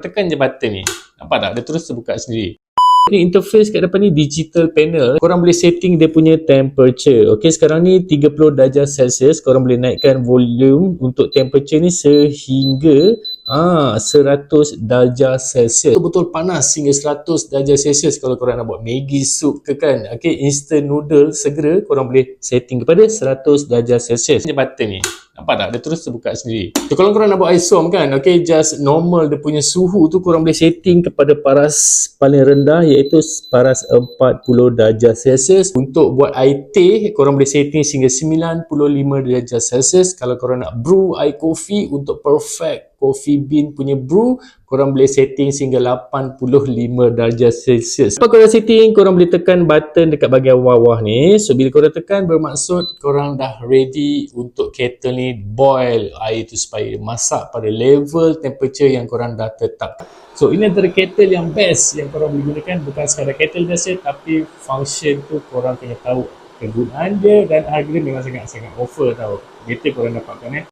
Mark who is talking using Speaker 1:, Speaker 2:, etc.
Speaker 1: Tekan je button ni. Nampak tak? Dia terus terbuka sendiri. Ni interface kat depan ni digital panel. Korang boleh setting dia punya temperature. Okey, sekarang ni 30 darjah Celsius. Korang boleh naikkan volume untuk temperature ni sehingga 100 darjah Celsius. Betul-betul panas hingga 100 darjah Celsius kalau korang nak buat Maggi soup ke kan. Okey, instant noodle segera korang boleh setting kepada 100 darjah Celsius. Ni button ni. Nampak tak? Dia terus terbuka sendiri. So, kalau korang nak buat isom kan, okay, just normal dia punya suhu tu korang boleh setting kepada paras paling rendah iaitu paras 40 darjah Celsius. Untuk buat air teh, korang boleh setting sehingga 95 darjah Celsius. Kalau korang nak brew air kopi untuk perfect coffee bean punya brew, korang boleh setting sehingga 85 darjah Celsius. Apa korang setting, korang boleh tekan button dekat bahagian bawah ni. So, bila korang tekan bermaksud korang dah ready untuk kettle ni boil air tu supaya masak pada level temperature yang korang dah tetap. So, ini antara kettle yang best yang korang boleh gunakan. Bukan sekadar kettle biasa, tapi function tu korang kena tahu kegunaan dia dan harga dia memang sangat-sangat offer tau. Better korang dapatkan